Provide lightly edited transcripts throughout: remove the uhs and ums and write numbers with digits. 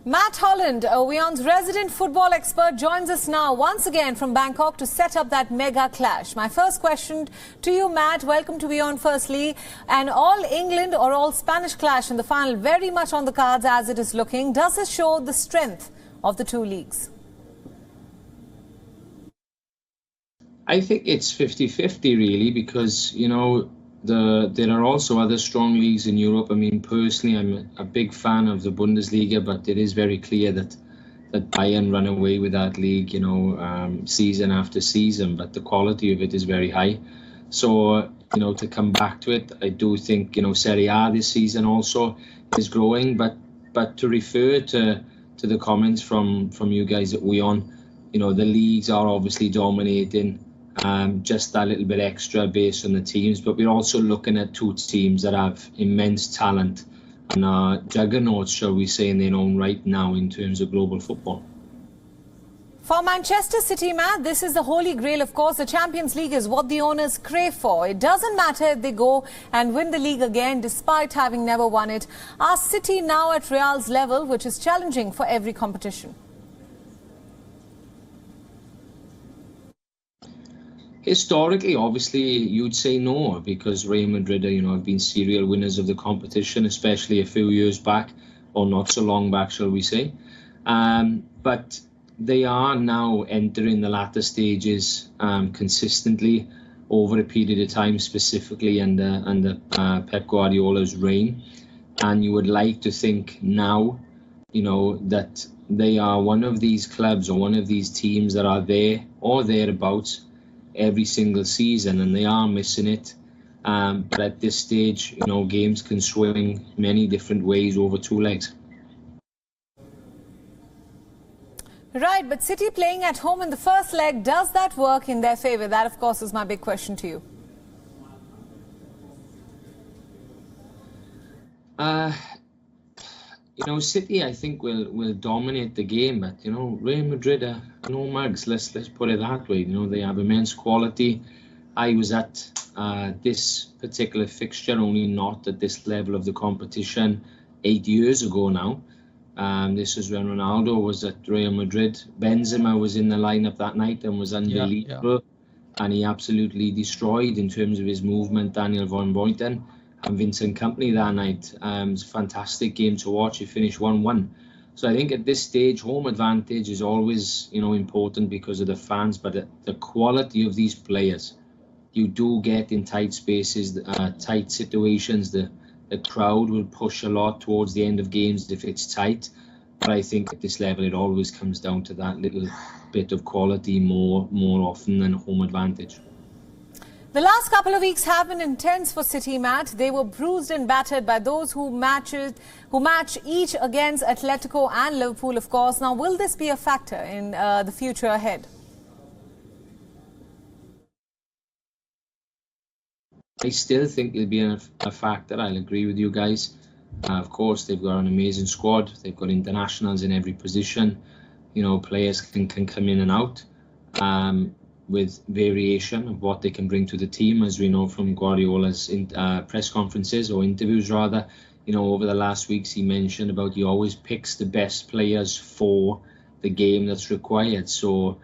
Matt Holland, WION's resident football expert, joins us now once again from Bangkok to set up that mega clash. My first question to you, Matt. Welcome to WION firstly. An all-England or all-Spanish clash in the final, very much on the cards as it is looking. Does this show the strength of the two leagues? I think it's 50-50 really, because, you know, there are also other strong leagues in Europe. I mean, personally, I'm a big fan of the Bundesliga, but it is very clear that Bayern run away with that league, you know, season after season. But the quality of it is very high. So, you know, to come back to it, I do think, you know, Serie A this season also is growing. But to refer to the comments from you guys at WION, you know, the leagues are obviously dominating. Just that little bit extra based on the teams, but we're also looking at two teams that have immense talent and are juggernauts, shall we say, in their own right now in terms of global football. For Manchester City, Matt, this is the holy grail, of course. The Champions League is what the owners crave for. It doesn't matter if they go and win the league again, despite having never won it. Are City now at Real's level, which is challenging for every competition? Historically, obviously, you'd say no, because Real Madrid, you know, have been serial winners of the competition, especially a few years back, or not so long back, shall we say. But they are now entering the latter stages consistently over a period of time, specifically under Pep Guardiola's reign. And you would like to think now, you know, that they are one of these clubs or one of these teams that are there or thereabouts every single season, and they are missing it. But at this stage, you know, games can swing many different ways over two legs. Right, but City playing at home in the first leg, does that work in their favour? That, of course, is my big question to you. You know, City, I think, will dominate the game, but, you know, Real Madrid are no mugs. Let's put it that way. You know, they have immense quality. I was at this particular fixture, only not at this level of the competition, 8 years ago now. This was when Ronaldo was at Real Madrid. Benzema was in the lineup that night and was unbelievable. Yeah. And he absolutely destroyed in terms of his movement, Daniel van Boyten and Vincent Kompany that night. It was a fantastic game to watch. It finished 1-1. So I think at this stage, home advantage is always, you know, important because of the fans, but the quality of these players, you do get in tight spaces, tight situations. The crowd will push a lot towards the end of games if it's tight. But I think at this level, it always comes down to that little bit of quality more often than home advantage. The last couple of weeks have been intense for City, Matt. They were bruised and battered by those who match each against Atletico and Liverpool, of course. Now, will this be a factor in the future ahead? I still think it'll be a factor. I'll agree with you guys. Of course, they've got an amazing squad. They've got internationals in every position. You know, players can come in and out. With variation of what they can bring to the team, as we know from Guardiola's press conferences or interviews rather. You know, over the last weeks he mentioned about he always picks the best players for the game that's required. So,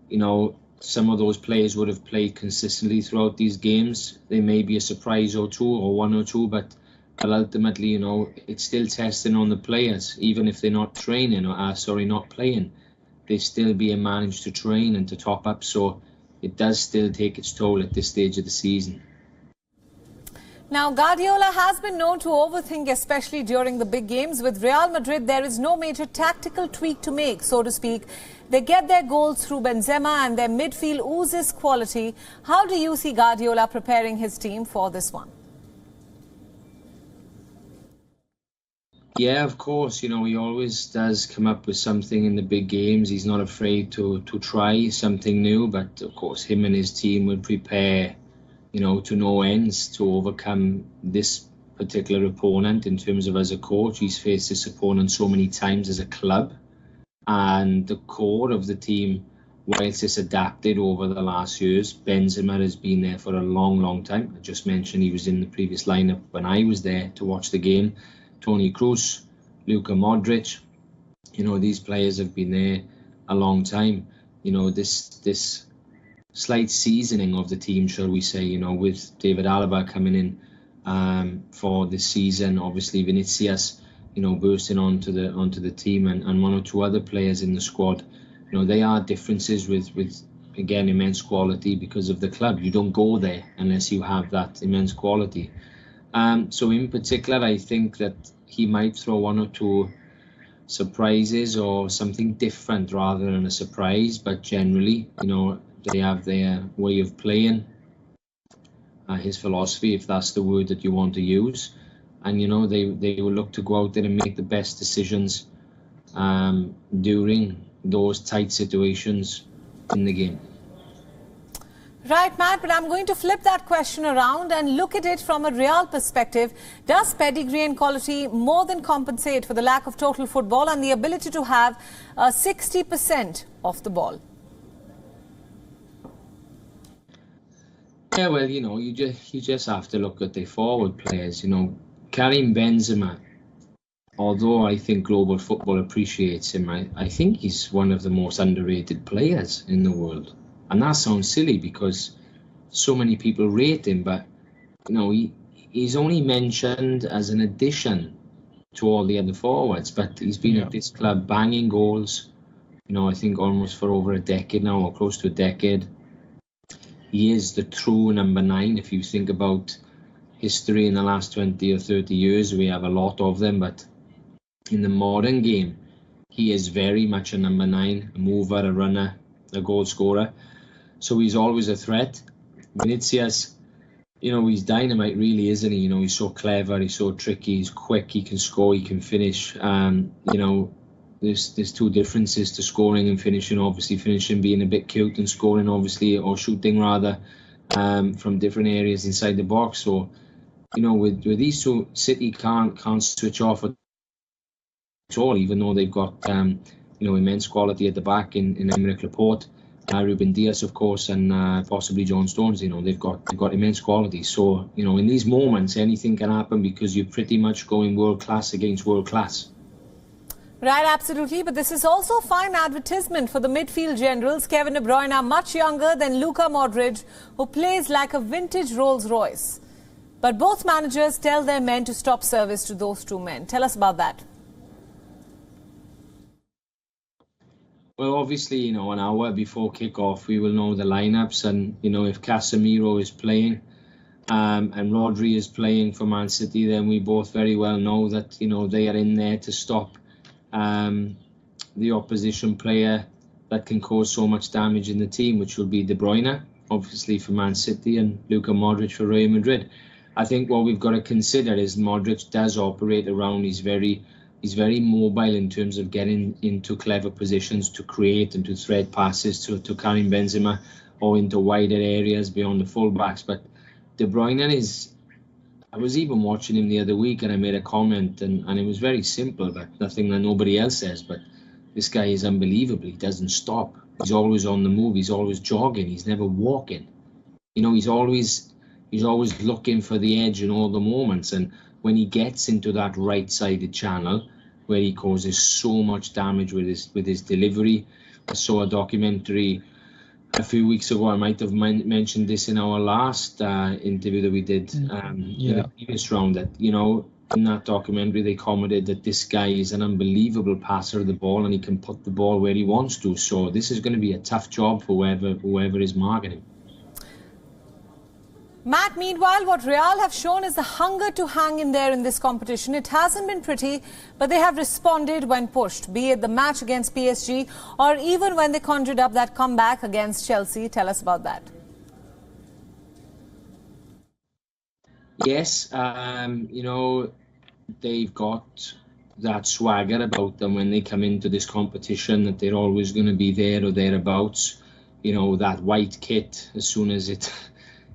you know, some of those players would have played consistently throughout these games. They may be a surprise or two or one or two, but ultimately, you know, it's still testing on the players, even if they're not training or not playing. They still being managed to train and to top up, so it does still take its toll at this stage of the season. Now, Guardiola has been known to overthink, especially during the big games. With Real Madrid, there is no major tactical tweak to make, so to speak. They get their goals through Benzema and their midfield oozes quality. How do you see Guardiola preparing his team for this one? Yeah, of course. You know, he always does come up with something in the big games. He's not afraid to try something new. But, of course, him and his team would prepare, you know, to no ends to overcome this particular opponent. In terms of as a coach, he's faced this opponent so many times as a club. And the core of the team, whilst it's adapted over the last years, Benzema has been there for a long, long time. I just mentioned he was in the previous lineup when I was there to watch the game. Toni Kroos, Luka Modric, You know, these players have been there a long time. You know, this slight seasoning of the team, shall we say, you know, with David Alaba coming in for this season, obviously Vinicius, you know, bursting onto the team, and one or two other players in the squad. You know, they are differences with again, immense quality because of the club. You don't go there unless you have that immense quality. So in particular, I think that he might throw one or two surprises or something different rather than a surprise. But generally, you know, they have their way of playing, his philosophy, if that's the word that you want to use. And, you know, they will look to go out there and make the best decisions during those tight situations in the game. Right, Matt, but I'm going to flip that question around and look at it from a Real perspective. Does pedigree and quality more than compensate for the lack of total football and the ability to have 60% of the ball? Yeah, well, you know, you just have to look at the forward players. You know, Karim Benzema, although I think global football appreciates him, I think he's one of the most underrated players in the world. And that sounds silly because so many people rate him, but, you know, he's only mentioned as an addition to all the other forwards. But he's been at this club banging goals, you know, I think almost for over a decade now, or close to a decade. He is the true number 9. If you think about history in the last 20 or 30 years, we have a lot of them. But in the modern game, he is very much a number 9, a mover, a runner, a goal scorer. So he's always a threat. Vinicius, you know, he's dynamite really, isn't he? You know, he's so clever, he's so tricky, he's quick, he can score, he can finish. You know, there's two differences to scoring and finishing. Obviously, finishing being a bit cute and scoring, obviously, or shooting rather, from different areas inside the box. So, you know, with these two, City can't switch off at all, even though they've got you know, immense quality at the back in Emerick Laporte, Ruben Dias, of course, and possibly John Stones. You know, they've got immense quality. So, you know, in these moments, anything can happen because you're pretty much going world class against world class. Right, absolutely. But this is also a fine advertisement for the midfield generals. Kevin De Bruyne are much younger than Luka Modric, who plays like a vintage Rolls Royce. But both managers tell their men to stop service to those two men. Tell us about that. Well, obviously, you know, an hour before kick-off, we will know the lineups. And, you know, if Casemiro is playing and Rodri is playing for Man City, then we both very well know that, you know, they are in there to stop the opposition player that can cause so much damage in the team, which will be De Bruyne, obviously, for Man City, and Luka Modric for Real Madrid. I think what we've got to consider is Modric does operate around. He's very mobile in terms of getting into clever positions to create and to thread passes to Karim Benzema or into wider areas beyond the fullbacks. But De Bruyne is... I was even watching him the other week and I made a comment and it was very simple, but nothing that nobody else says. But this guy is unbelievable. He doesn't stop. He's always on the move. He's always jogging. He's never walking. You know, he's always looking for the edge in all the moments. And when he gets into that right-sided channel where he causes so much damage with his delivery. I saw a documentary a few weeks ago. I might have mentioned this in our last interview that we did in the previous round, that, you know, in that documentary they commented that this guy is an unbelievable passer of the ball and he can put the ball where he wants to. So this is going to be a tough job for whoever is marking him. Matt, meanwhile, what Real have shown is the hunger to hang in there in this competition. It hasn't been pretty, but they have responded when pushed, be it the match against PSG or even when they conjured up that comeback against Chelsea. Tell us about that. Yes, you know, they've got that swagger about them when they come into this competition, that they're always going to be there or thereabouts. You know, that white kit, as soon as it...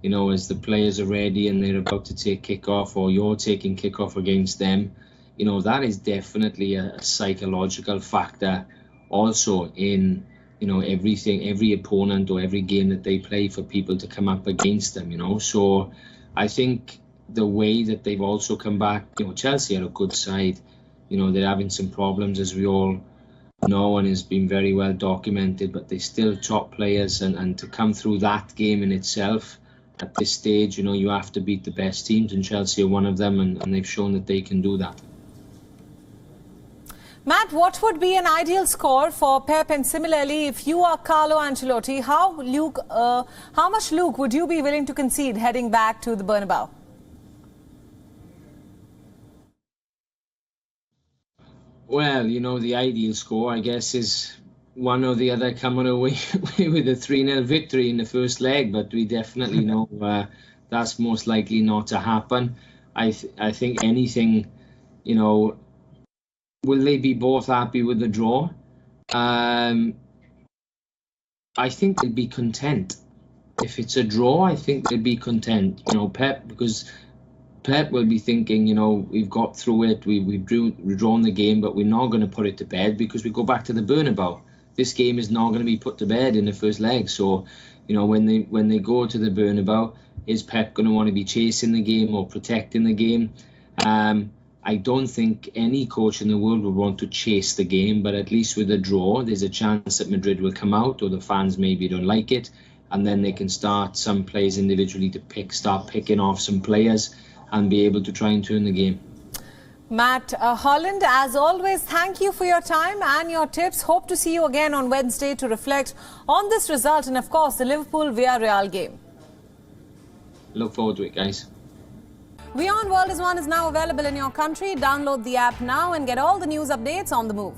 You know, as the players are ready and they're about to take kick-off or you're taking kick-off against them, you know, that is definitely a psychological factor also in, you know, every opponent or every game that they play for people to come up against them, you know. So I think the way that they've also come back, you know, Chelsea are a good side. they're having some problems, as we all know, and has been very well documented, but they're still top players, and to come through that game in itself at this stage, you have to beat the best teams, and Chelsea are one of them, and they've shown that they can do that. Matt, what would be an ideal score for Pep? And similarly, if you are Carlo Ancelotti, how much Luke would you be willing to concede heading back to the Bernabeu? Well, the ideal score, I guess, is one or the other coming away with a 3-0 victory in the first leg, but we definitely know that's most likely not to happen. I think anything, will they be both happy with the draw? I think they'll be content. If it's a draw, I think they'll be content. Pep, because Pep will be thinking, we've got through it, we've drawn the game, but we're not going to put it to bed because we go back to the Bernabeu. This game is not going to be put to bed in the first leg. So, when they go to the Bernabeu, is Pep going to want to be chasing the game or protecting the game? I don't think any coach in the world would want to chase the game, but at least with a draw, there's a chance that Madrid will come out, or the fans maybe don't like it, and then they can start, some players individually, to start picking off some players and be able to try and turn the game. Matt, Holland, as always, thank you for your time and your tips. Hope to see you again on Wednesday to reflect on this result and, of course, the Liverpool-Villarreal game. Look forward to it, guys. WION World is now available in your country. Download the app now and get all the news updates on the move.